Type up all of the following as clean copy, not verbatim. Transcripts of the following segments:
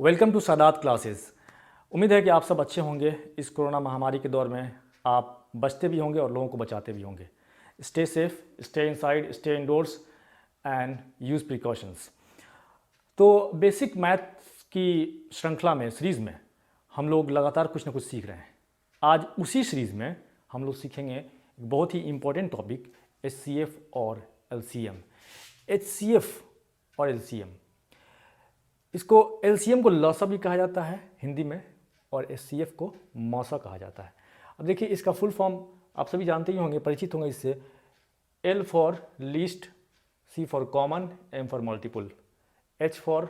Welcome to Sadat classes. उम्मीद है कि आप सब अच्छे होंगे। इस कोरोना महामारी के दौर में आप बचते भी होंगे और लोगों को बचाते भी होंगे। Stay safe, stay inside, stay endorse and use precautions. तो बेसिक मैथ्स की श्रृंखला में, सीरीज़ में हम लोग लगातार कुछ ना कुछ सीख रहे हैं। आज उसी सीरीज़ में हम लोग सीखेंगे एक बहुत ही इम्पोर्टेंट टॉपिक, HCF और LCM। HCF और LCM, इसको LCM को लसा भी कहा जाता है हिंदी में और HCF को मौसा कहा जाता है। अब देखिए, इसका फुल फॉर्म आप सभी जानते ही होंगे, परिचित होंगे इससे। L for least, C for common, M for multiple, H for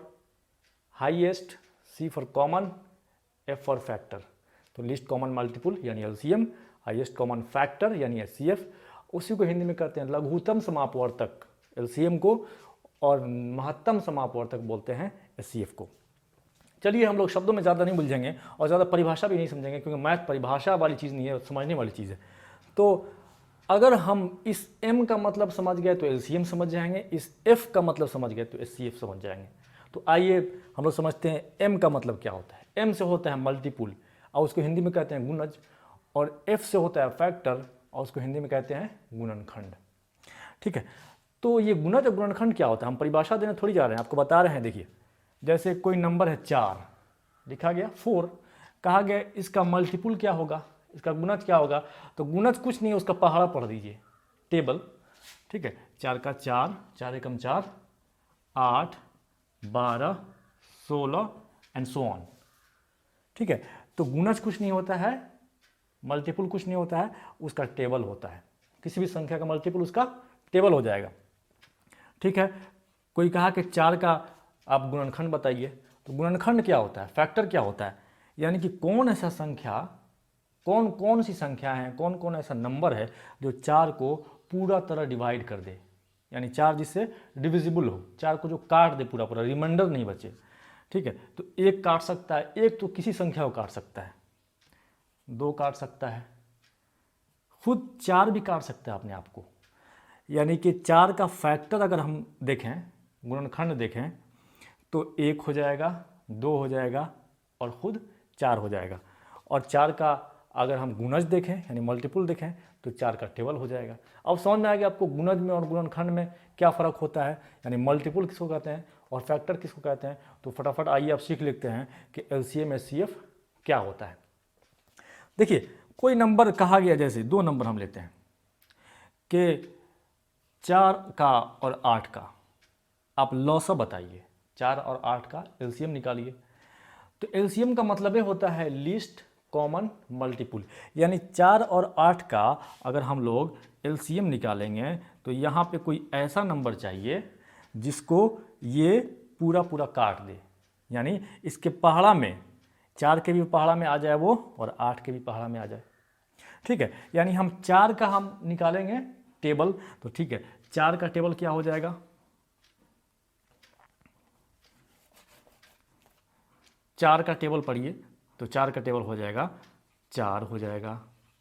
highest, C for common, F for factor. तो लीस्ट कॉमन मल्टीपल यानी LCM, हाईएस्ट कॉमन फैक्टर यानी HCF। उसी को हिंदी में कहते हैं लघुत्तम समापवर्तक LCM को, और महत्तम समापवर्तक बोलते हैं HCF को। चलिए, हम लोग शब्दों में ज़्यादा नहीं उलझेंगे और ज़्यादा परिभाषा भी नहीं समझेंगे, क्योंकि मैथ परिभाषा वाली चीज़ नहीं है, समझने वाली चीज़ है। तो अगर हम इस M का मतलब समझ गए तो LCM समझ जाएंगे, इस F का मतलब समझ गए तो HCF समझ जाएंगे। तो आइए हम लोग समझते हैं M का मतलब क्या होता है। M से होता है मल्टीपुल और उसको हिंदी में कहते हैं गुणज, और F से होता है फैक्टर और उसको हिंदी में कहते हैं गुणनखंड। ठीक है, तो ये गुणज और गुणनखंड क्या होता है, हम परिभाषा देने थोड़ी जा रहे हैं, आपको बता रहे हैं। देखिए, जैसे कोई नंबर है 4, लिखा गया 4, कहा गया इसका मल्टीपुल क्या होगा, इसका गुणज क्या होगा। तो गुणज कुछ नहीं है, उसका पहाड़ा पढ़ दीजिए, टेबल। ठीक है, 4 का 4, 4 एकम 4, 8, 12, 16 एंड सो ऑन। ठीक है, तो गुणज कुछ नहीं होता है, मल्टीपुल कुछ नहीं होता है, उसका टेबल होता है। किसी भी संख्या का मल्टीपुल उसका टेबल हो जाएगा। ठीक है, कोई कहा कि 4 का आप गुणनखंड बताइए, तो गुणनखंड क्या होता है, फैक्टर क्या होता है, यानी कि कौन ऐसा संख्या, कौन कौन सी संख्या है, कौन कौन ऐसा नंबर है जो 4 को पूरा तरह डिवाइड कर दे, यानी 4 जिससे डिविजिबल हो, 4 को जो काट दे पूरा पूरा, रिमाइंडर नहीं बचे। ठीक है, तो 1 काट सकता है, 1 तो किसी संख्या को काट सकता है, 2 काट सकता है, खुद 4 भी काट सकता है अपने आप को। यानी कि 4 का फैक्टर अगर हम देखें, गुणनखंड देखें, तो 1 हो जाएगा, 2 हो जाएगा और खुद 4 हो जाएगा। और 4 का अगर हम गुणज देखें यानी मल्टीपल देखें तो 4 का टेबल हो जाएगा। अब समझ में आ गया आपको गुणज में और गुणनखंड में क्या फ़र्क होता है, यानी मल्टीपल किसको कहते हैं और फैक्टर किसको कहते हैं। तो फटाफट आइए आप सीख लेते हैं कि LCM HCF क्या होता है। देखिए, कोई नंबर कहा गया, जैसे 2 नंबर हम लेते हैं कि 4 का और 8 का आप लौसा बताइए, 4 और 8 का LCM निकालिए। तो LCM का मतलब ये होता है लीस्ट कॉमन मल्टीपुल, यानी 4 और 8 का अगर हम लोग LCM निकालेंगे तो यहाँ पे कोई ऐसा नंबर चाहिए जिसको ये पूरा पूरा काट दे, यानी इसके पहाड़ा में 4 के भी पहाड़ा में आ जाए वो और 8 के भी पहाड़ा में आ जाए। ठीक है, यानी हम 4 का हम निकालेंगे टेबल, तो ठीक है, 4 का टेबल क्या हो जाएगा, 4 का टेबल पढ़िए, तो 4 का टेबल हो जाएगा 4 हो जाएगा,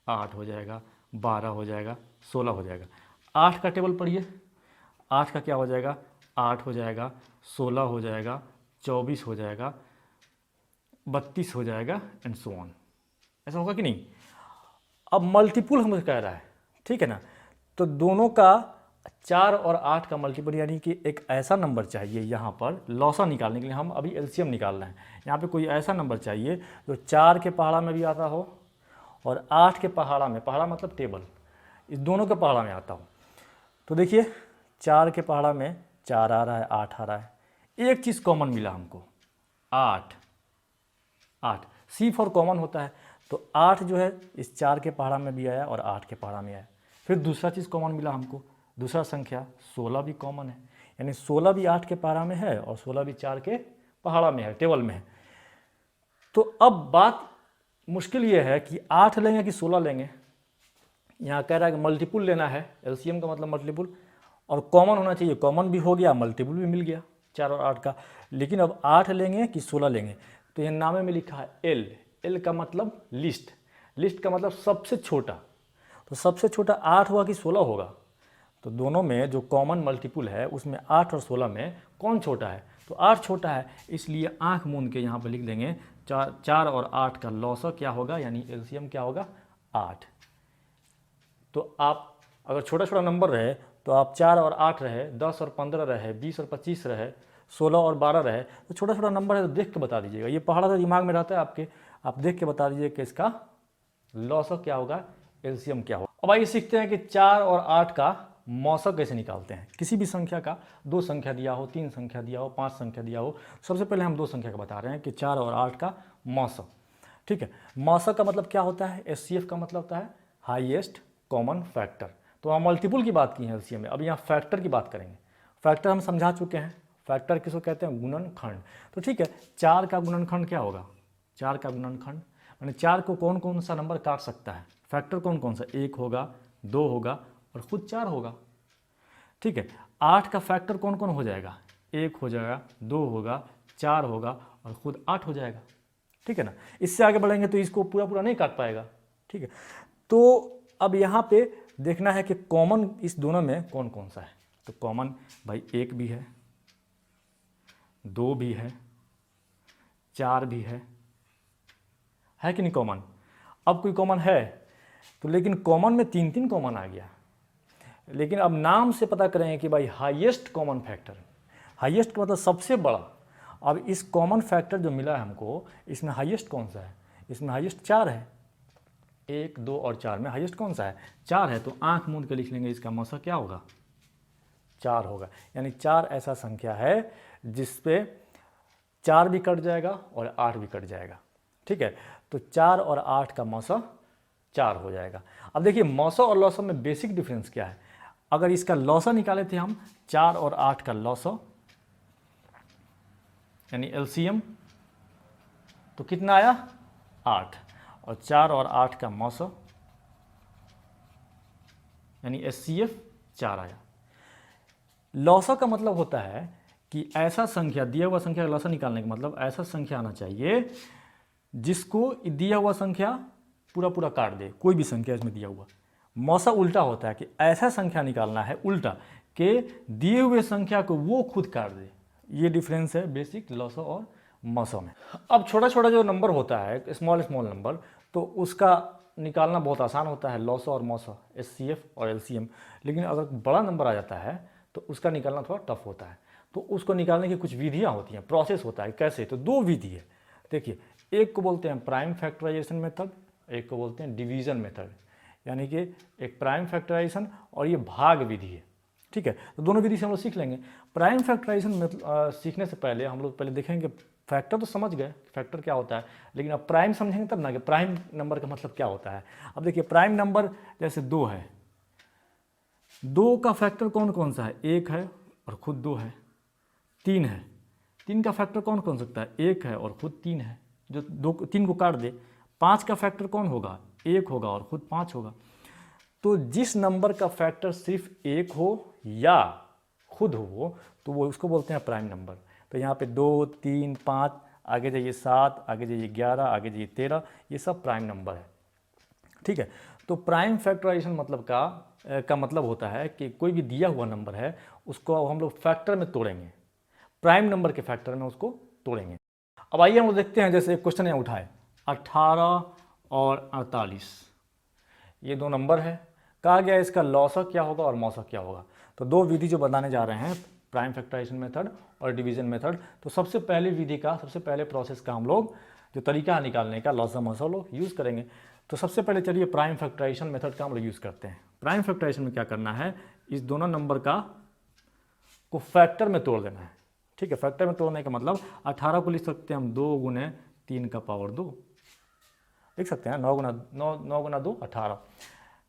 8 हो जाएगा, 12 हो जाएगा, 16 हो जाएगा। 8 का टेबल पढ़िए, 8 का क्या हो जाएगा, 8 हो जाएगा, 16 हो जाएगा, 24 हो जाएगा, 32 हो जाएगा एंड सो ऑन। ऐसा होगा कि नहीं। अब मल्टीपुल हमसे कह रहा है, ठीक है ना, तो दोनों का 4 और 8 का मल्टीपल, यानी कि एक ऐसा नंबर चाहिए यहाँ पर लौसा निकालने के लिए, हम अभी LCM निकाल रहे हैं। यहाँ पे कोई ऐसा नंबर चाहिए जो 4 के पहाड़ा में भी आता हो और 8 के पहाड़ा में, पहाड़ा मतलब टेबल, इस दोनों के पहाड़ा में आता हो। तो देखिए, 4 के पहाड़ा में 4 आ रहा है, 8 आ रहा है, एक चीज़ कॉमन मिला हमको, 8। C फॉर कॉमन होता है, तो 8 जो है इस 4 के पहाड़ा में भी आया और 8 के पहाड़ा में आया। फिर दूसरा चीज़ कॉमन मिला हमको, दूसरा संख्या 16 भी कॉमन है, यानी 16 भी 8 के पहाड़ा में है और 16 भी 4 के पहाड़ा में है, टेबल में है। तो अब बात मुश्किल ये है कि 8 लेंगे कि 16 लेंगे। यहाँ कह रहा है कि मल्टीपुल लेना है, LCM का मतलब मल्टीपुल, और कॉमन होना चाहिए, कॉमन भी हो गया, मल्टीपुल भी मिल गया 4 और 8 का। लेकिन अब 8 लेंगे कि 16 लेंगे, तो यह नामे में लिखा है L का मतलब लिस्ट, लिस्ट का मतलब सबसे छोटा। तो सबसे छोटा 8 हुआ कि 16 होगा, तो दोनों में जो कॉमन मल्टीपुल है उसमें 8 और 16 में कौन छोटा है, तो 8 छोटा है, इसलिए आंख मूंद के यहाँ पर लिख देंगे 4 और 8 का लॉसा क्या होगा, यानी एलसीएम क्या होगा 8। तो आप अगर छोटा छोटा नंबर रहे तो आप 4 और 8 रहे, 10 और 15 रहे, 20 और 25 रहे, 16 और 12 रहे, तो छोटा छोटा नंबर है तो देख के बता दीजिएगा। ये पहाड़ा तो दिमाग में रहता है आपके, आप देख के बता दीजिए कि इसका लॉसा क्या होगा, एलसीएम क्या होगा। अब आइए सीखते हैं कि 4 और 8 का मौसा कैसे निकालते हैं। किसी भी संख्या का 2 संख्या दिया हो, 3 संख्या दिया हो, 5 संख्या दिया हो, सबसे पहले हम 2 संख्या का बता रहे हैं कि 4 और 8 का मौसा। ठीक है, मौसा का मतलब क्या होता है, एचसीएफ का मतलब होता है हाईएस्ट कॉमन फैक्टर। तो हम मल्टीपल की बात की है एलसीएम में, अब यहाँ फैक्टर की बात करेंगे। फैक्टर हम समझा चुके हैं, फैक्टर किसको कहते हैं, गुणनखंड। तो ठीक है, 4 का गुणनखंड क्या होगा, 4 का गुणनखंड माने 4 को कौन कौन सा नंबर काट सकता है, फैक्टर कौन कौन सा, 1 होगा, 2 होगा और खुद 4 होगा। ठीक है, 8 का फैक्टर कौन कौन हो जाएगा, 1 हो जाएगा, 2 होगा, 4 होगा और खुद 8 हो जाएगा। ठीक है ना, इससे आगे बढ़ेंगे तो इसको पूरा पूरा नहीं काट पाएगा। ठीक है, तो अब यहाँ पे देखना है कि कॉमन इस दोनों में कौन कौन सा है। तो कॉमन भाई 1 भी है, 2 भी है, 4 भी है कि नहीं कॉमन। अब कोई कॉमन है तो, लेकिन कॉमन में 3 कॉमन आ गया। लेकिन अब नाम से पता करेंगे कि भाई हाईएस्ट कॉमन फैक्टर, हाईएस्ट का मतलब सबसे बड़ा। अब इस कॉमन फैक्टर जो मिला है हमको, इसमें हाईएस्ट कौन सा है, इसमें हाईएस्ट 4 है। 1, 2 और 4 में हाईएस्ट कौन सा है, 4 है। तो आंख मूंद के लिख लेंगे, इसका मौसा क्या होगा, 4 होगा। यानी 4 ऐसा संख्या है जिस पे 4 भी कट जाएगा और 8 भी कट जाएगा। ठीक है, तो 4 और 8 का मौसा 4 हो जाएगा। अब देखिए मौसा और लौसा में बेसिक डिफरेंस क्या है। अगर इसका लौसा निकाले थे हम, 4 और 8 का लौसा यानी एलसीएम, तो कितना आया 8, और 4 और 8 का मौसा यानी एचसीएफ 4 आया। लौसा का मतलब होता है कि ऐसा संख्या, दिया हुआ संख्या का लौसा निकालने का मतलब ऐसा संख्या आना चाहिए जिसको दिया हुआ संख्या पूरा पूरा काट दे, कोई भी संख्या इसमें दिया हुआ। मौसा उल्टा होता है कि ऐसा संख्या निकालना है उल्टा कि दिए हुए संख्या को वो खुद काट दे। ये डिफरेंस है बेसिक लौसा और मौसा में। अब छोटा छोटा जो नंबर होता है, स्मॉल स्मॉल नंबर, तो उसका निकालना बहुत आसान होता है, लौसा और मौसा, एचसीएफ और एलसीएम। लेकिन अगर बड़ा नंबर आ जाता है तो उसका निकालना थोड़ा टफ होता है। तो उसको निकालने की कुछ विधियाँ होती हैं, प्रोसेस होता है। कैसे, तो 2 विधि है। देखिए, एक को बोलते हैं प्राइम फैक्टराइजेशन मेथड, एक को बोलते हैं डिवीज़न मेथड। यानी कि एक प्राइम फैक्टराइजेशन और ये भाग विधि है। ठीक है, तो दोनों विधि से हम लोग सीख लेंगे। प्राइम फैक्टराइजेशन सीखने से पहले हम लोग पहले देखेंगे, फैक्टर तो समझ गए फैक्टर क्या होता है, लेकिन अब प्राइम समझेंगे तब ना कि प्राइम नंबर का मतलब क्या होता है। अब देखिए, प्राइम नंबर जैसे 2 है, 2 का फैक्टर कौन कौन सा है, 1 है और खुद 2 है। 3 है, 3 का फैक्टर कौन कौन सकता है, 1 है और खुद 3 है, जो 3 को काट दे। 5 का फैक्टर कौन होगा, 1 होगा और खुद 5 होगा। तो जिस नंबर का फैक्टर सिर्फ 1 हो या खुद हो तो वो उसको बोलते हैं प्राइम नंबर। तो यहाँ पे 2, 3, 5, आगे जाइए 7, आगे जाइए 11, आगे जाइए 13, ये सब प्राइम नंबर है। ठीक है, तो प्राइम फैक्टराइजेशन मतलब का मतलब होता है कि कोई भी दिया हुआ नंबर है उसको हम लोग फैक्टर में तोड़ेंगे, प्राइम नंबर के फैक्टर में उसको तोड़ेंगे। अब आइए हम लोग देखते हैं, जैसे एक क्वेश्चन यहाँ उठाए, 18 और 48, ये 2 नंबर है। कहा गया इसका लौसा क्या होगा और मौसा क्या होगा। तो 2 विधि जो बताने जा रहे हैं, प्राइम फैक्टराइजेशन मेथड और डिवीजन मेथड। तो सबसे पहले विधि का, सबसे पहले प्रोसेस का हम लोग जो तरीका है निकालने का, लौसा मौसा लोग यूज़ करेंगे। तो सबसे पहले चलिए प्राइम फैक्टराइजेशन मेथड का हम लोग यूज़ करते हैं। प्राइम फैक्टराइजेशन में क्या करना है, इस दोनों नंबर को फैक्टर में तोड़ देना है। ठीक है, फैक्टर में तोड़ने का मतलब 18 को लिख सकते हैं हम 2 गुने 3 का पावर 2, लिख सकते हैं 9 गुना 2 18।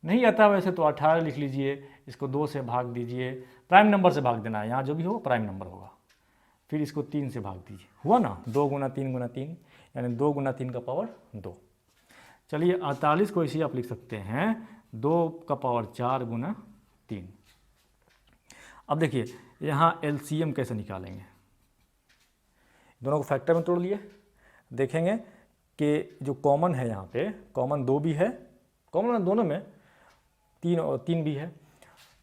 नहीं आता वैसे तो 18 लिख लीजिए, इसको 2 से भाग दीजिए, प्राइम नंबर से भाग देना है, यहाँ जो भी हो प्राइम नंबर होगा। फिर इसको 3 से भाग दीजिए, हुआ ना, 2 गुना 3 यानी 2 गुना 3 का पावर 2। चलिए 48 को इसी आप लिख सकते हैं 2 का पावर 4 गुना 3। अब देखिए यहाँ एलसीएम कैसे निकालेंगे, दोनों को फैक्टर में तोड़ लिए, देखेंगे कि जो कॉमन है यहाँ पे, कॉमन 2 भी है, कॉमन दोनों में 3 और 3 भी है।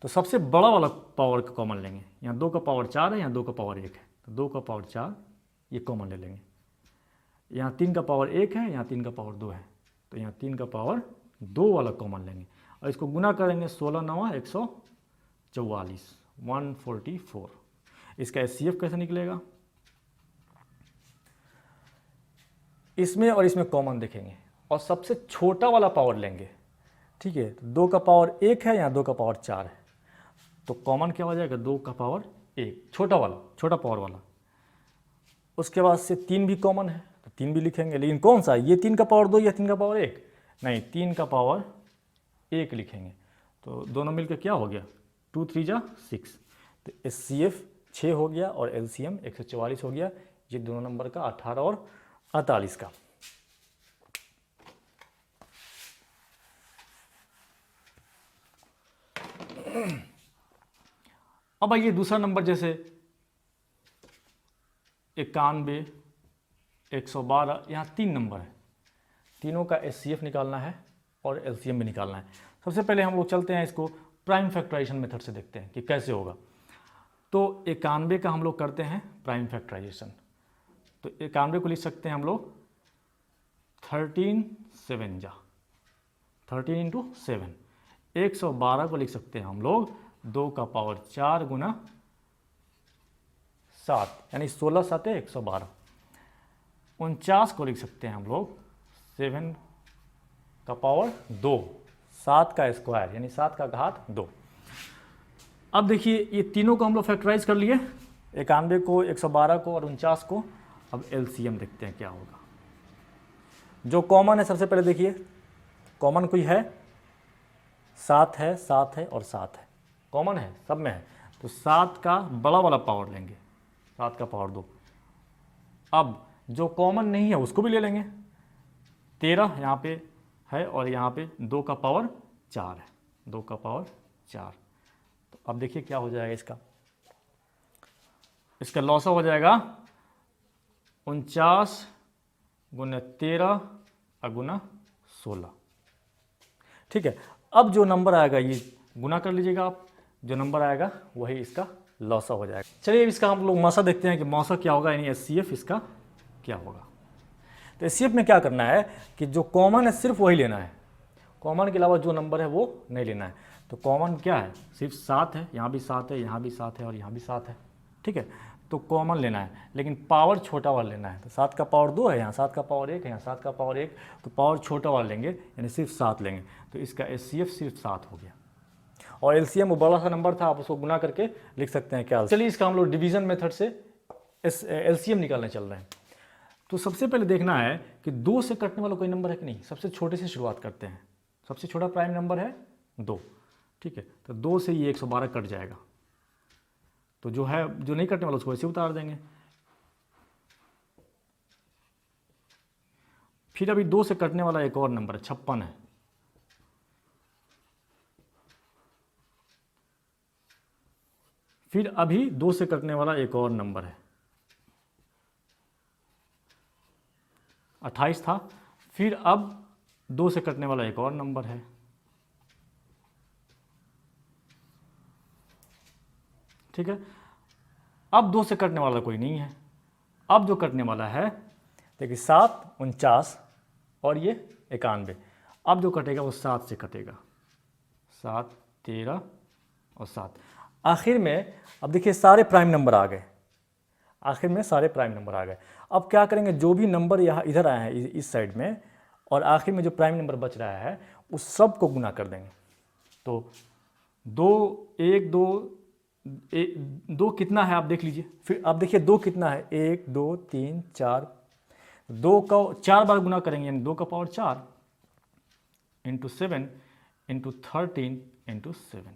तो सबसे बड़ा वाला पावर का कॉमन लेंगे, यहाँ 2 का पावर 4 है, यहाँ 2 का पावर 1 है, तो 2 का पावर 4 ये कॉमन ले लेंगे। यहाँ 3 का पावर 1 है, यहाँ 3 का पावर 2 है, तो यहाँ 3 का पावर 2 वाला कॉमन लेंगे और इसको गुना करेंगे 16 9 144 144। इसका HCF कैसे निकलेगा? इसमें और इसमें कॉमन देखेंगे और सबसे छोटा वाला पावर लेंगे। ठीक है, तो 2 का पावर 1 है, यहाँ 2 का पावर 4 है, तो कॉमन क्या हो जाएगा? 2 का पावर 1, छोटा वाला, छोटा पावर वाला। उसके बाद से 3 भी कॉमन है, तो 3 भी लिखेंगे, लेकिन कौन सा? ये 3 का पावर 2 या 3 का पावर 1? नहीं, 3 का पावर 1 लिखेंगे। तो दोनों मिलकर क्या हो गया? 2 3 जा 6, तो HCF 6 हो गया और LCM 144 हो गया। ये दोनों नंबर का 18 और 48 का। अब आइए दूसरा नंबर, जैसे 91 112, यहाँ 3 नंबर है, तीनों का HCF निकालना है और LCM भी निकालना है। सबसे पहले हम लोग चलते हैं, इसको प्राइम फैक्टराइजेशन मेथड से देखते हैं कि कैसे होगा। तो 91 का हम लोग करते हैं प्राइम फैक्टराइजेशन। तो 91 को लिख सकते हैं हम लोग 13 7 जा 13 × 7। 112 को लिख सकते हैं हम लोग 2 का पावर 4 गुना 7, यानी 16 7 112। 49 को लिख सकते हैं हम लोग 7 का पावर 2, 7 का स्क्वायर यानी 7 का घात 2। अब देखिए ये तीनों को हम लोग फैक्टराइज कर लिए, 91 को, 112 को और 49 को। अब LCM देखते हैं क्या होगा। जो कॉमन है सबसे पहले देखिए, कॉमन कोई है? 7 है, 7 है और 7 है, कॉमन है, सब में है। तो 7 का बड़ा वाला पावर लेंगे, 7 का पावर 2। अब जो कॉमन नहीं है उसको भी ले लेंगे, 13 यहाँ पे है और यहाँ पे 2 का पावर 4 है, 2 का पावर 4। तो अब देखिए क्या हो जाएगा इसका लॉस हो जाएगा 49 गुना 13 गुना 16। ठीक है, अब जो नंबर आएगा ये गुना कर लीजिएगा आप, जो नंबर आएगा वही इसका लॉसा हो जाएगा। चलिए इसका हम लोग मौसा देखते हैं कि मौसा क्या होगा, यानी HCF इसका क्या होगा। तो HCF में क्या करना है कि जो कॉमन है सिर्फ वही लेना है, कॉमन के अलावा जो नंबर है वो नहीं लेना है। तो कॉमन क्या है? सिर्फ 7 है, यहाँ भी 7 है, यहाँ भी 7 है और यहाँ भी 7 है। ठीक है, तो कॉमन लेना है, लेकिन पावर छोटा वाला लेना है। तो 7 का पावर 2 है, यहाँ 7 का पावर 1 है, यहाँ 7 का पावर 1, तो पावर छोटा वाला लेंगे यानी सिर्फ 7 लेंगे। तो इसका HCF सिर्फ 7 हो गया और LCM वो बड़ा सा नंबर था, आप उसको गुना करके लिख सकते हैं क्या। चलिए इसका हम लोग डिवीजन मेथड से LCM निकालने चल रहे हैं। तो सबसे पहले देखना है कि 2 से कटने वाला कोई नंबर है कि नहीं। सबसे छोटे से शुरुआत करते हैं, सबसे छोटा प्राइम नंबर है 2। ठीक है, तो 2 से ये 112 कट जाएगा, तो जो है जो नहीं कटने वाला उसको ऐसे उतार देंगे। फिर अभी 2 से कटने वाला एक और नंबर है 56 है। फिर अभी 2 से कटने वाला एक और नंबर है 28 था। फिर अब 2 से कटने वाला एक और नंबर है, ठीक है। अब 2 से कटने वाला कोई नहीं है। अब जो कटने वाला है देखिए 7 49 और ये 91। अब जो कटेगा वो 7 से कटेगा, 7 13 और 7। आखिर में अब देखिए सारे प्राइम नंबर आ गए, आखिर में सारे प्राइम नंबर आ गए। अब क्या करेंगे, जो भी नंबर यहाँ इधर आए हैं इस साइड में और आखिर में जो प्राइम नंबर बच रहा है उस सब को गुना कर देंगे। तो 2 1 2 2 कितना है आप देख लीजिए। फिर आप देखिए 2 कितना है, 1 2 3 4, 2 का 4 बार गुना करेंगे यानी 2 का पावर 4 इंटू 7 इंटू 13 इंटू 7,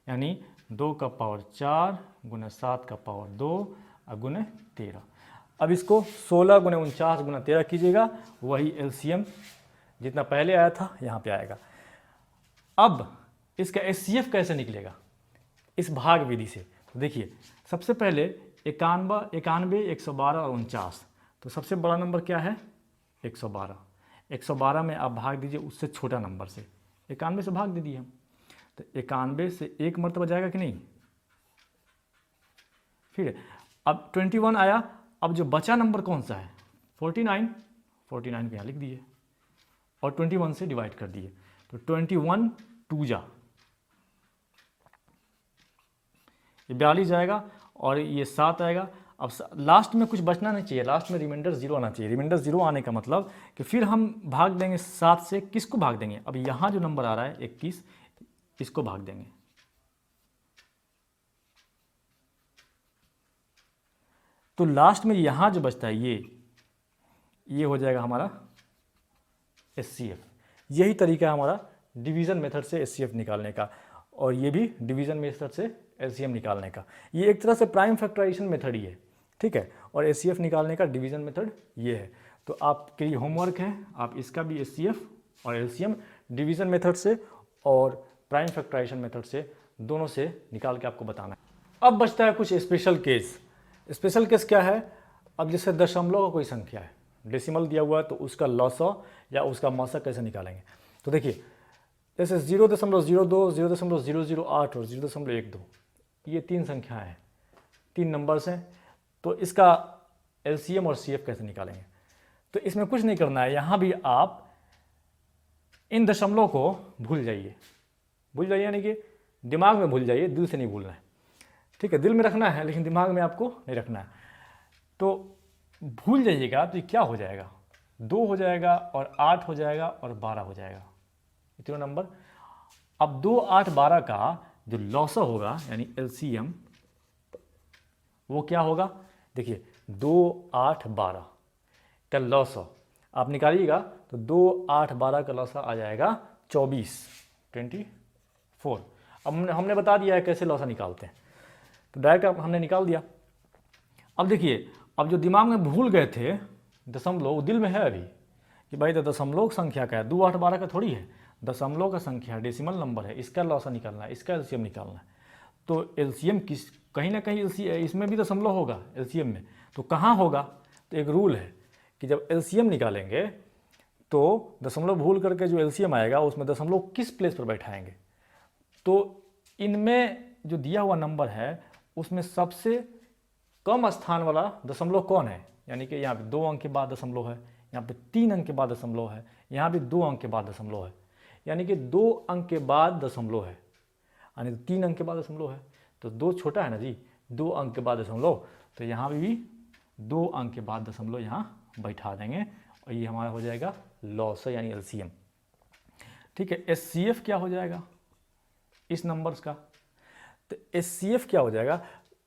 यानी 2 का पावर 4 गुना 7 का पावर 2 और गुने 13। अब इसको 16 गुने 49 गुना 13 कीजिएगा, वही LCM जितना पहले आया था यहाँ पे आएगा। अब इसका HCF कैसे निकलेगा इस भाग विधि से। तो देखिए सबसे पहले 91 112 और 49। तो सबसे बड़ा नंबर क्या है 112। 112 में आप भाग दीजिए उससे छोटा नंबर से, 91 से भाग दे दिए हम। तो 91 से 1 मरतबा जाएगा कि नहीं। फिर अब 21 आया, अब जो बचा नंबर कौन सा है 49, 49 को यहाँ लिख दिए और 21 से डिवाइड कर दिए, तो 21 2 जा, ये 42 जाएगा और ये 7 आएगा। अब लास्ट में कुछ बचना नहीं चाहिए, लास्ट में रिमाइंडर 0 आना चाहिए। रिमाइंडर 0 आने का मतलब कि फिर हम भाग देंगे 7 से, किसको भाग देंगे, अब यहाँ जो नंबर आ रहा है 21, इसको भाग देंगे, तो लास्ट में यहाँ जो बचता है ये हो जाएगा हमारा HCF। यही तरीका है हमारा डिवीज़न मेथड से HCF निकालने का, और ये भी डिवीज़न मेथड से LCM निकालने का। ये एक तरह से प्राइम फैक्टराइजेशन मेथड ही है, ठीक है, और HCF निकालने का डिवीज़न मेथड ये है। तो आपके लिए होमवर्क है, आप इसका भी HCF और LCM डिवीज़न मेथड से और प्राइम फैक्टराइजेशन मेथड से दोनों से निकाल के आपको बताना है। अब बचता है कुछ स्पेशल केस। स्पेशल केस क्या है, अब जैसे दशमलव का कोई संख्या है, डेसिमल दिया हुआ है, तो उसका लॉसो या उसका मौसा कैसे निकालेंगे। तो देखिए जैसे 0.02, 0.008 और 0.12, ये 3 संख्याएं हैं, 3 नंबर्स हैं, तो इसका LCM और CF कैसे निकालेंगे। तो इसमें कुछ नहीं करना है, यहाँ भी आप इन दशमलव को भूल जाइए यानी कि दिमाग में भूल जाइए, दिल से नहीं भूलना है, ठीक है, दिल में रखना है लेकिन दिमाग में आपको नहीं रखना है। तो भूल जाइएगा तो ये क्या हो जाएगा, 2 हो जाएगा और 8 हो जाएगा और 12 हो जाएगा, ये तीनों नंबर। अब 2, 8, 12 का जो लॉसो होगा यानी LCM वो क्या होगा, देखिए 2, 8, 12 का लॉसो आप निकालिएगा तो 2, 8, 12 का लॉसा आ जाएगा 24। अब हमने बता दिया है कैसे लॉसा निकालते हैं, तो डायरेक्ट हमने निकाल दिया। अब देखिए, अब जो दिमाग में भूल गए थे दशमलव, दिल में है अभी कि भाई तो दशमलव संख्या का है, 2, 8, 12 का थोड़ी है, दशमलव का संख्या डेसिमल नंबर है, इसका लॉसा निकालना है, इसका LCM निकालना है। तो LCM किस कहीं ना कहीं इसमें भी दशमलव होगा LCM में, तो कहाँ होगा, तो एक रूल है कि जब LCM निकालेंगे तो दशमलव भूल करके जो LCM आएगा उसमें दशमलव किस प्लेस पर बैठाएंगे। तो इनमें जो दिया हुआ नंबर है उसमें सबसे कम स्थान वाला दशमलव कौन है, यानी कि यहाँ पे 2 अंक के बाद दशमलव है, यहाँ पे 3 अंक के बाद दशमलव है, यहाँ भी 2 अंक के बाद दशमलव है, यानी कि 2 अंक के बाद दशमलव है, यानी 3 अंक के बाद दशमलव है, तो 2 छोटा है ना जी, 2 अंक के बाद दशमलव, तो यहाँ भी 2 अंक के बाद दशमलव यहाँ बैठा देंगे और ये हमारा हो जाएगा लॉस यानी LCM, ठीक है। HCF क्या हो जाएगा इस नंबर्स का, तो HCF क्या हो जाएगा,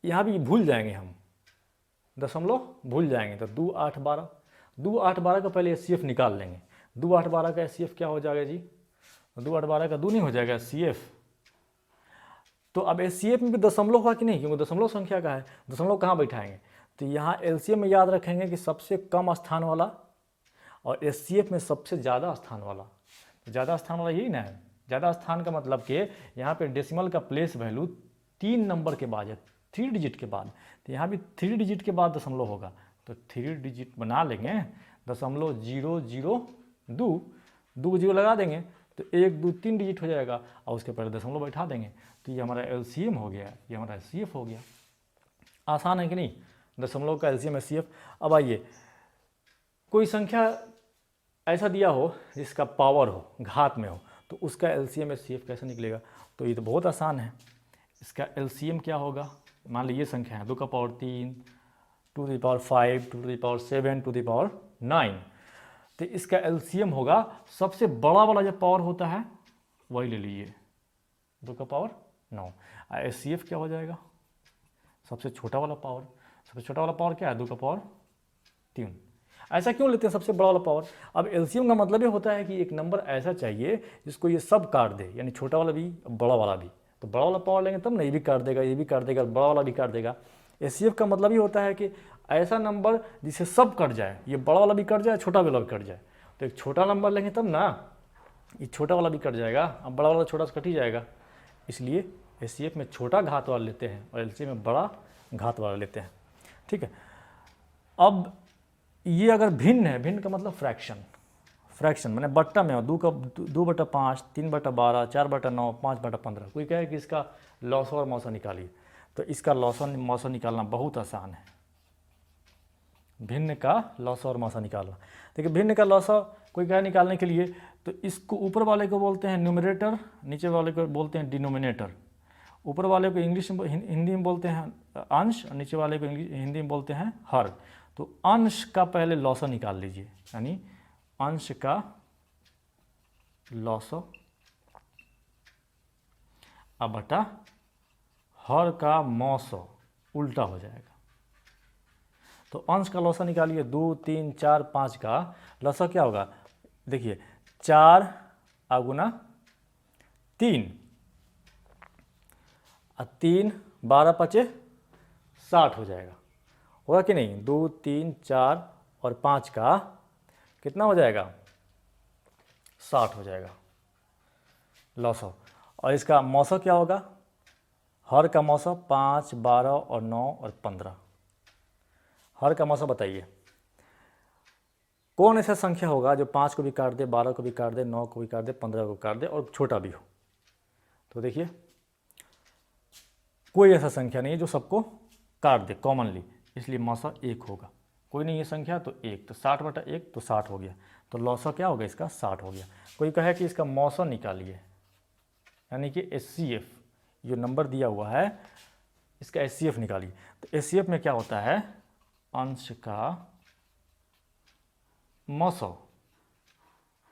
यहाँ भी भूल जाएंगे हम, दशमलव भूल जाएंगे, तो 2, 8, 12, 2, 8, 12 का पहले HCF निकाल लेंगे। 2, 8, 12 का HCF क्या हो जाएगा जी, 2, 8, 12 का 2 नहीं हो जाएगा HCF। तो अब HCF में भी दशमलव का कि नहीं, क्योंकि दशमलव संख्या का है, दशमलव कहाँ बैठाएंगे, तो यहाँ LCM में याद रखेंगे कि सबसे कम स्थान वाला और HCF में सबसे ज़्यादा स्थान वाला। तो ज़्यादा स्थान वाला यही ना है, ज़्यादा स्थान का मतलब कि यहाँ पे डेसिमल का प्लेस वैल्यू 3 नंबर के बाद है, 3 डिजिट के बाद, तो यहाँ भी 3 डिजिट के बाद दशमलव होगा, तो 3 डिजिट बना लेंगे, 0.002, 2 जीरो लगा देंगे तो 1, 2, 3 डिजिट हो जाएगा और उसके पहले दशमलव बैठा देंगे, तो ये हमारा LCM हो गया, ये हमारा HCF हो गया। आसान है कि नहीं, दशमलव का LCM HCF। अब आइए, कोई संख्या ऐसा दिया हो जिसका पावर हो, घात में हो, तो उसका LCM HCF कैसे निकलेगा, तो ये तो बहुत आसान है। इसका LCM क्या होगा, मान लीजिए संख्या है 2 का power 3, 2 to the power 5, 2 to the power 7, 2 to the power 9, तो इसका LCM होगा सबसे बड़ा वाला जो पावर होता है वही ले लीजिए, 2 का पावर 9। HCF क्या हो जाएगा, सबसे छोटा वाला पावर, सबसे छोटा वाला पावर क्या है, 2 का पावर 3। ऐसा क्यों लेते हैं सबसे बड़ा वाला पावर, अब LCM का मतलब ये होता है कि एक नंबर ऐसा चाहिए जिसको ये सब काट दे, यानी छोटा वाला भी बड़ा वाला भी, तो बड़ा वाला पावर लेंगे तब ना, ये भी काट देगा, ये भी काट देगा, बड़ा वाला भी काट देगा। HCF का मतलब ये होता है कि ऐसा नंबर जिसे सब कट जाए, ये बड़ा वाला भी कट जाए, छोटा वाला भी कट जाए, तो एक छोटा नंबर लेंगे तब ना, ये छोटा वाला भी कट जाएगा, अब बड़ा वाला छोटा से कट ही जाएगा, इसलिए HCF में छोटा घात वाला लेते हैं और LCM में बड़ा घात वाला लेते हैं, ठीक है। अब ये अगर भिन्न है, भिन्न का मतलब फ्रैक्शन मैंने बट्टा में हो, 2/5, 3/12, 4/9, 5/15, कोई कहे कि इसका लॉस और मौसा निकालिए, तो इसका लॉसर मौसा निकालना बहुत आसान है। भिन्न का लॉसर और मौसा निकालना। देखिए भिन्न का लॉसर कोई क्या निकालने के लिए, तो इसको ऊपर वाले को बोलते हैं न्यूमरेटर, नीचे वाले को बोलते हैं डिनोमिनेटर। ऊपर वाले को इंग्लिश में हिंदी में बोलते हैं अंश, और नीचे वाले को हिंदी में बोलते हैं हर। तो अंश का पहले लॉसर निकाल लीजिए, यानी अंश का लॉसर अब बटा हर का मौसो, उल्टा हो जाएगा। तो अंश का लॉसर निकालिए, 2, 3, 4, 5 का लॉसर क्या होगा, देखिए 4 गुना 3 और 3 12 पचे 60 हो जाएगा, होगा कि नहीं। 2, 3, 4 और 5 का कितना हो जाएगा, 60 हो जाएगा लॉसर। और इसका मौसम क्या होगा, हर का मौसम 5, 12 और 9 और 15। हर का मौसम बताइए कौन ऐसा संख्या होगा जो 5 को भी काट दे, 12 को भी काट दे, 9 को भी काट दे, 15 को काट दे और छोटा भी हो। तो देखिए कोई ऐसा संख्या नहीं है जो सबको काट दे कॉमनली, इसलिए मौसम 1 होगा। कोई नहीं है संख्या तो 1, तो 60 बटा 1 तो 60 हो गया। तो लॉसर क्या होगा, इसका 60 हो गया। कोई कहे कि इसका मौसम निकालिए, यानी कि HCF जो नंबर दिया हुआ है इसका HCF निकालिए। तो HCF में क्या होता है, अंश का मौसम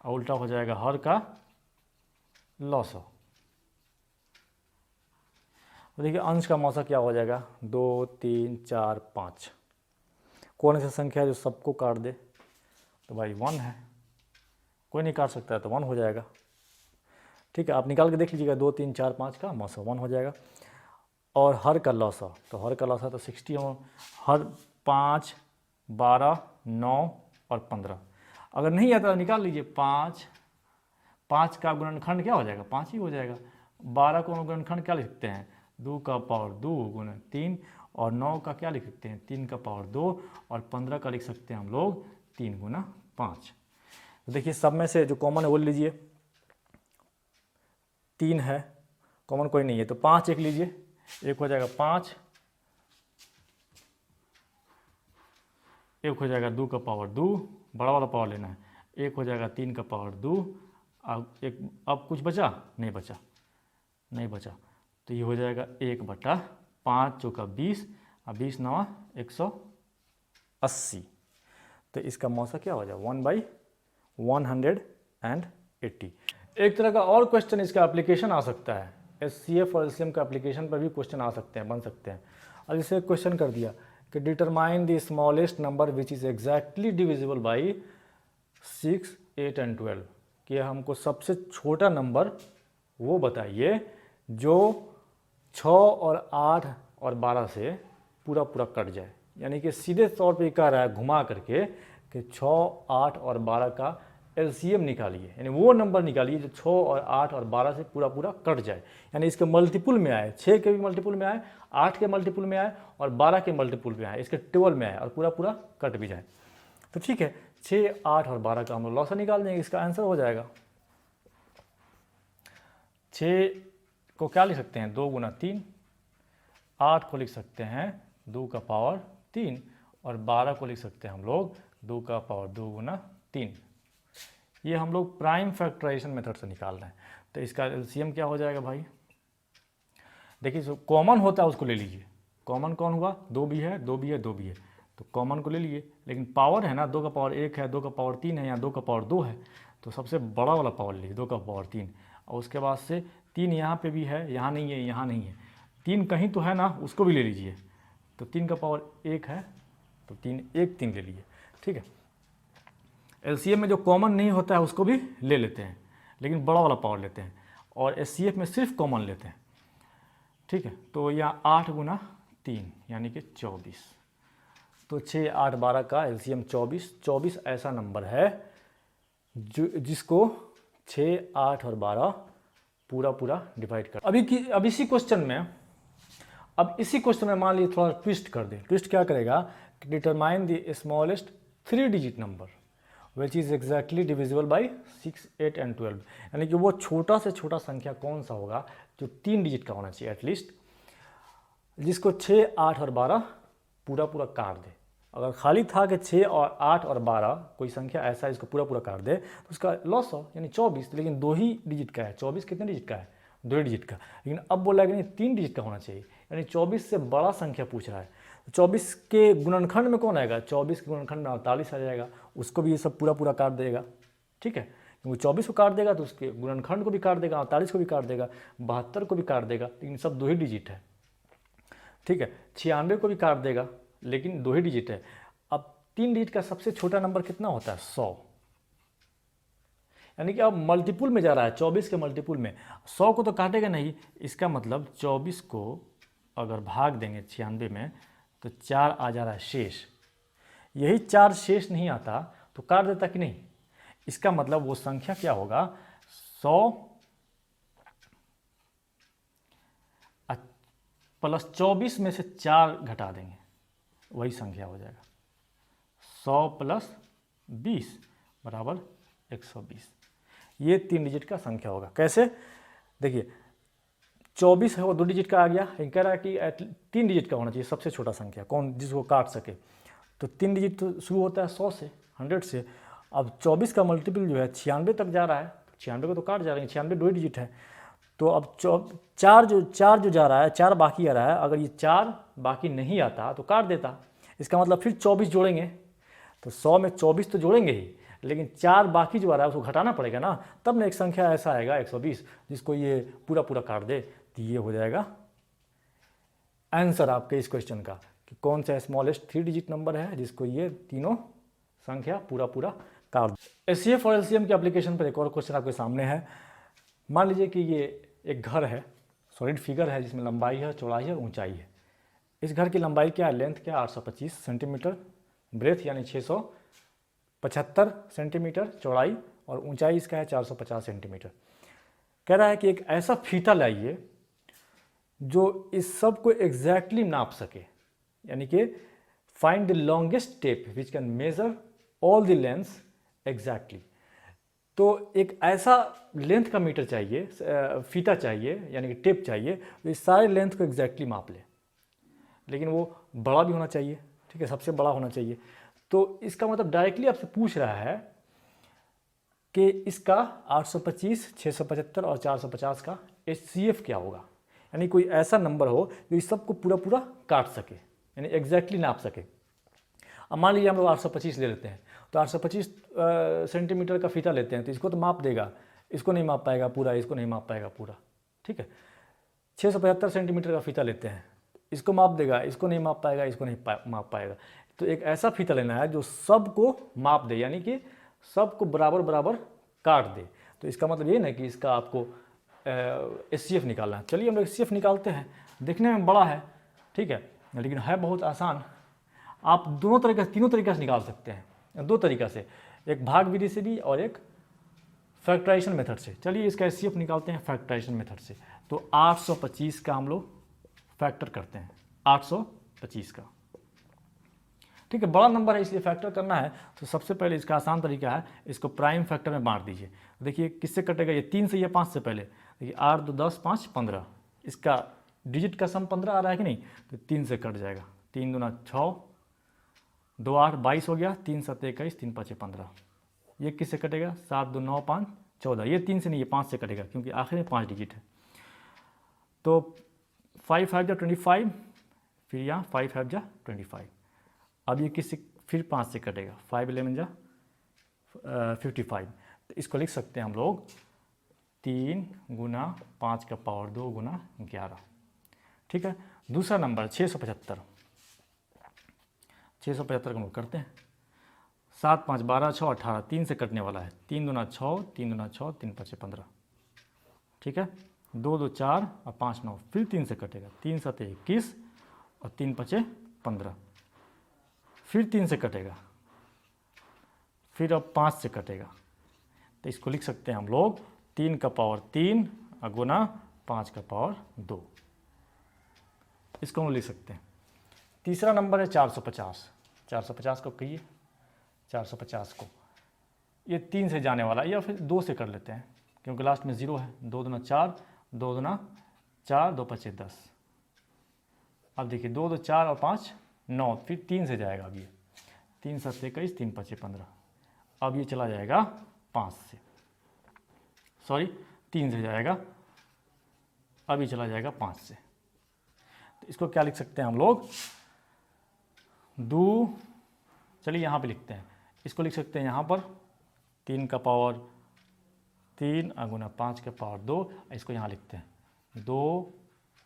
और उल्टा हो जाएगा हर का लॉसर। तो देखिए अंश का मौसम क्या हो जाएगा, 2, 3, 4, 5। कौन सी संख्या है जो सबको काट दे, तो भाई 1 है, कोई नहीं काट सकता है तो 1 हो जाएगा। ठीक है, आप निकाल के देख लीजिएगा, 2, 3, 4, 5 का मौसम 1 हो जाएगा। और हर का लॉसर, तो हर का लॉसर तो 60 हो, हर 5, 12, 9 और 15। अगर नहीं आता तो निकाल लीजिए, 5 का गुणनखंड क्या हो जाएगा, 5 ही हो जाएगा। 12 को गुणनखंड क्या लिख सकते हैं, 2 का पावर 2 गुना 3, और 9 का क्या लिख सकते हैं, 3 का पावर 2, और 15 का लिख सकते हैं हम लोग 3 गुना 5। तो देखिए सब में से जो कॉमन है वो लीजिए, 3 है, कॉमन कोई नहीं है तो 5 एक लीजिए, एक हो जाएगा 5, एक हो जाएगा 2 का पावर 2, बड़ा वाला पावर लेना है, एक हो जाएगा 3 का पावर 2, अब कुछ बचा नहीं बचा, तो ये हो जाएगा 1 बटा 5 चौका 20 और 20 नवा 180। तो इसका मौसा क्या हो जाएगा, 1/180। एक तरह का और क्वेश्चन इसका एप्लीकेशन आ सकता है, HCF और LCM का एप्लीकेशन पर भी क्वेश्चन आ सकते हैं, बन सकते हैं। और इसे क्वेश्चन कर दिया कि determine the smallest number which is exactly divisible by 6, 8 and 12, कि हमको सबसे छोटा नंबर वो बताइए जो 6 और 8 और 12 से पूरा कट जाए। यानी कि सीधे तौर पे कह रहा है घुमा करके कि 6, 8 और 12 का LCM निकालिए, यानी वो नंबर निकालिए जो 6 और 8 और 12 से पूरा कट जाए, यानी इसके मल्टीपुल में आए, 6 के भी मल्टीपुल में आए, 8 के मल्टीपुल में आए और 12 के मल्टीपुल में आए, इसके 12 में आए और पूरा कट भी जाए। तो ठीक है, 6, 8 और 12 का हम लोग लॉसर निकाल देंगे, इसका आंसर हो जाएगा 6 को क्या लिख सकते हैं, 2 गुना 3, 8 को लिख सकते हैं 2 का पावर 3 और 12 को लिख सकते हैं हम लोग 2 का पावर 2 गुना 3। ये हम लोग प्राइम फैक्टराइजेशन मेथड से निकाल रहे हैं। तो इसका LCM क्या हो जाएगा भाई, देखिए जो कॉमन होता है उसको ले लीजिए। कॉमन कौन हुआ, 2 भी है, 2 भी है, 2 भी है, तो कॉमन को ले लिए। लेकिन पावर है ना, 2 का पावर 1 है, 2 का पावर 3 है, या 2 का पावर 2 है, तो सबसे बड़ा वाला पावर लीजिए, 2 का पावर 3। और उसके बाद से 3 यहाँ पे भी है, यहाँ नहीं है, यहाँ नहीं है, 3 कहीं तो है ना, उसको भी ले लीजिए। तो 3 का पावर 1 है तो 3 ले लिए। ठीक है, LCM में जो कॉमन नहीं होता है उसको भी ले लेते हैं, लेकिन बड़ा वाला पावर लेते हैं। और HCF में सिर्फ कॉमन लेते हैं। ठीक है, तो यहाँ 8 गुना 3 यानी कि 24। तो 6, 8, 12 का LCM 24 ऐसा नंबर है जो जिसको 6, 8 और 12 पूरा डिवाइड कर। अब इसी क्वेश्चन में मान लीजिए थोड़ा ट्विस्ट कर दें। ट्विस्ट क्या करेगा, determine the smallest 3 digit number which is exactly divisible by 6, 8 and 12, यानी कि वो छोटा से छोटा संख्या कौन सा होगा जो 3 डिजिट का होना चाहिए एटलीस्ट। जिसको 6, 8 और 12 पूरा पूरा काट दे। अगर खाली था कि 6 और 8 और 12 कोई संख्या ऐसा है इसको पूरा पूरा काट दे तो उसका लॉस हो, यानी 24, लेकिन 2 ही डिजिट का है। 24 कितने डिजिट का है? 2 ही डिजिट का। लेकिन अब बोला कि नहीं 3 डिजिट का होना चाहिए, यानी 24 से बड़ा संख्या पूछ रहा है। 24 के गुणनखंड में कौन आएगा? 24 के गुणनखंड में 48 आ जाएगा, उसको भी ये सब पूरा पूरा काट देगा। ठीक है, क्योंकि 24 को काट देगा तो उसके गुणनखंड को भी काट देगा, 48 को भी काट देगा, 72 को भी काट देगा, लेकिन सब 2 ही डिजिट है। ठीक है, 96 को भी काट देगा, लेकिन 2 ही डिजिट है। अब 3 डिजिट का सबसे छोटा नंबर कितना होता है? 100। यानी कि अब मल्टीपुल में जा रहा है, 24 के मल्टीपुल में। 100 को तो काटेगा नहीं, इसका मतलब 24 को अगर भाग देंगे 96 में तो 4 आ जा रहा है शेष। यही 4 शेष नहीं आता तो काट देता कि नहीं? इसका मतलब वो संख्या क्या होगा? 100 प्लस 24 में से 4 घटा देंगे, वही संख्या हो जाएगा। 100 प्लस 20 बराबर 120। ये 3 डिजिट का संख्या होगा। कैसे? देखिए 24 है वो 2 डिजिट का आ गया, कह रहा है कि 3 डिजिट का होना चाहिए सबसे छोटा संख्या, कौन जिसको काट सके। तो 3 डिजिट तो शुरू होता है 100 से, 100 से। अब 24 का मल्टीपल जो है 96 तक जा रहा है, 96 को तो काट जा रहे हैं, 96 2 ही डिजिट है। तो अब 4 जो जा रहा है, 4 बाकी आ रहा है, अगर ये 4 बाकी नहीं आता तो काट देता। इसका मतलब फिर 24 जोड़ेंगे, तो 100 में 24 तो जोड़ेंगे ही, लेकिन 4 बाकी जो आ रहा है उसको घटाना पड़ेगा ना, तब ना एक संख्या ऐसा आएगा 120 जिसको ये पूरा पूरा काट दे। तो ये हो जाएगा आंसर आपके इस क्वेश्चन का कि कौन सा स्मॉलेस्ट 3 डिजिट नंबर है जिसको ये तीनों संख्या पूरा पूरा काट दे। एचसीएफ और एलसीएम के एप्लीकेशन पर एक और क्वेश्चन आपके सामने है। मान लीजिए कि ये एक घर है, सॉलिड फिगर है, जिसमें लंबाई है, चौड़ाई है और ऊंचाई है। इस घर की लंबाई क्या है? लेंथ क्या है? 825 सेंटीमीटर, ब्रेथ यानी 675 सेंटीमीटर चौड़ाई, और ऊंचाई इसका है 450 सेंटीमीटर। कह रहा है कि एक ऐसा फीता लाइए जो इस सब को एग्जैक्टली नाप सके, यानी कि find the longest tape which can measure all the lengths exactly. तो एक ऐसा लेंथ का मीटर चाहिए, फीता चाहिए, यानी कि टेप चाहिए जो इस सारे लेंथ को एग्जैक्टली माप ले, लेकिन वो बड़ा भी होना चाहिए। ठीक है, सबसे बड़ा होना चाहिए। तो इसका मतलब डायरेक्टली आपसे पूछ रहा है कि इसका 825, 675 और 450 का एचसीएफ क्या होगा, यानी कोई ऐसा नंबर हो जो इस सबको पूरा पूरा काट सके, यानी एग्जैक्टली नाप सके। अब मान लीजिए हम लोग 825 ले लेते हैं, तो 825 सेंटीमीटर का फीता लेते हैं, तो इसको तो माप देगा, इसको नहीं माप पाएगा पूरा, इसको नहीं माप पाएगा पूरा। ठीक है, 675 सेंटीमीटर का फीता लेते हैं, इसको माप देगा, इसको नहीं माप पाएगा, इसको नहीं माप पाएगा। तो एक ऐसा फीता लेना है जो सबको माप दे, यानी कि सबको बराबर बराबर काट दे। तो इसका मतलब ये ना कि इसका आपको एचसीएफ निकालना है। चलिए हम लोग एचसीएफ निकालते हैं। देखने में बड़ा है, ठीक है, लेकिन है बहुत आसान। आप तीनों तरीके से निकाल सकते हैं, 2 तरीक़ा से, एक भाग विधि से भी और एक फैक्टराइजेशन मेथड से। चलिए इसका एचसीएफ निकालते हैं फैक्टराइजेशन मेथड से। तो 825 का हम लोग फैक्टर करते हैं, 825 का। ठीक है, बड़ा नंबर है इसलिए फैक्टर करना है। तो सबसे पहले इसका आसान तरीका है, इसको प्राइम फैक्टर में बांट दीजिए। देखिए किससे कटेगा, ये 3 से या 5 से पहले। देखिए 8 2 10 5 15, इसका डिजिट का सम 15 आ रहा है कि नहीं, तो 3 से कट जाएगा। 3 दूना 6, 2 8 22 हो गया, 3 7 21, 3 5 15। ये किससे कटेगा? 7 2 9 5 14। ये 3 से नहीं, ये 5 से कटेगा क्योंकि आखिर में 5 डिजिट है। तो 5 5 जा 25, फिर यहाँ 5 5 जा 25। अब ये किससे फिर 5 से कटेगा, 5 11 जा 55। तो इसको लिख सकते हैं हम लोग 3 गुना 5 का पावर 2 गुना 11। ठीक है, दूसरा नंबर 675। 675 का हम लोग करते हैं। 7 5 12 6 18, 3 से कटने वाला है। 3 दूना 6, 3 दूना 6, 3 5 15। ठीक है, 2 2 4 और 5 9, फिर 3 से कटेगा। 3 7 21 और 3 5 15, फिर 3 से कटेगा, फिर अब 5 से कटेगा। तो इसको लिख सकते हैं हम लोग 3 का पावर 3 गुना 5 का पावर 2। इसको हम लिख सकते हैं। तीसरा नंबर है 450। 450 को कहिए, 450 को ये 3 से जाने वाला, या फिर 2 से कर लेते हैं क्योंकि लास्ट में 0 है। 2 दूना 4, 2 दूना 4, 2 5 10, अब देखिए 2 2 4 और 5 9, फिर 3 से जाएगा। अब ये 3 7 21, 3 5 15, अब ये चला जाएगा 5 से, सॉरी 3 से जाएगा, अब ये चला जाएगा 5 से। तो इसको क्या लिख सकते हैं हम लोग, चलिए यहाँ पे लिखते हैं, इसको लिख सकते हैं यहाँ पर 3 का पावर 3 गुना 5 का पावर 2, इसको यहाँ लिखते हैं 2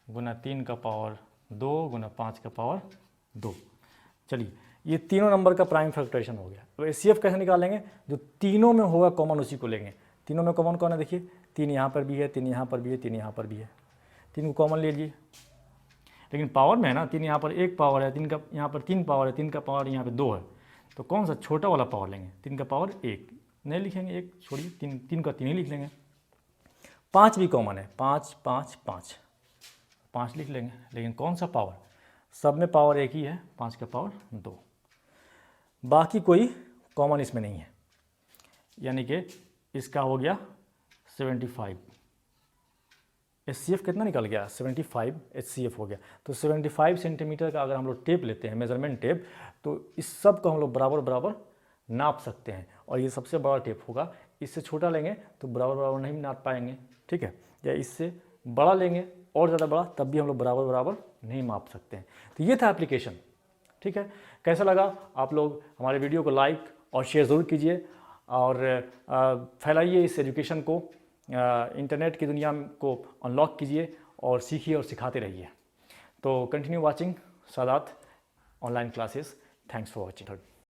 गुना 3 का पावर 2 गुना 5 का पावर 2। चलिए ये तीनों नंबर का प्राइम फैक्टराइजेशन हो गया। तो HCF कैसे निकालेंगे, जो तीनों में होगा कॉमन उसी को लेंगे। तीनों में कॉमन कौन है, देखिए 3 यहाँ पर भी है, 3 यहाँ पर भी है, 3 यहाँ पर भी है, 3 को कॉमन ले लीजिए। लेकिन पावर में है ना, 3 यहाँ पर 1 पावर है, 3 का यहाँ पर 3 पावर है, 3 का पावर यहाँ पे 2 है, तो कौन सा छोटा वाला पावर लेंगे, 3 का पावर 1 नहीं लिखेंगे, 1 छोड़िए, 3 का 3 ही लिख लेंगे। 5 भी कॉमन है, 5 5 5 5 लिख लेंगे। लेकिन कौन सा पावर, सब में पावर एक ही है, 5 का पावर 2, बाकी कोई कॉमन इसमें नहीं है। यानी कि इसका हो गया 75। HCF कितना निकल गया, 75 HCF हो गया। तो 75 सेंटीमीटर का अगर हम लोग टेप लेते हैं, मेजरमेंट टेप, तो इस सब को हम लोग बराबर बराबर नाप सकते हैं। और ये सबसे बड़ा टेप होगा, इससे छोटा लेंगे तो बराबर बराबर नहीं नाप पाएंगे, ठीक है। या इससे बड़ा लेंगे और ज़्यादा बड़ा, तब भी हम लोग बराबर बराबर नहीं माप सकते हैं। तो ये था एप्लीकेशन, ठीक है। कैसा लगा, आप लोग हमारे वीडियो को लाइक और शेयर ज़रूर कीजिए और फैलाइए इस एजुकेशन को, इंटरनेट की दुनिया को अनलॉक कीजिए और सीखिए और सिखाते रहिए। तो continue watching Sadat online classes. Thanks for watching.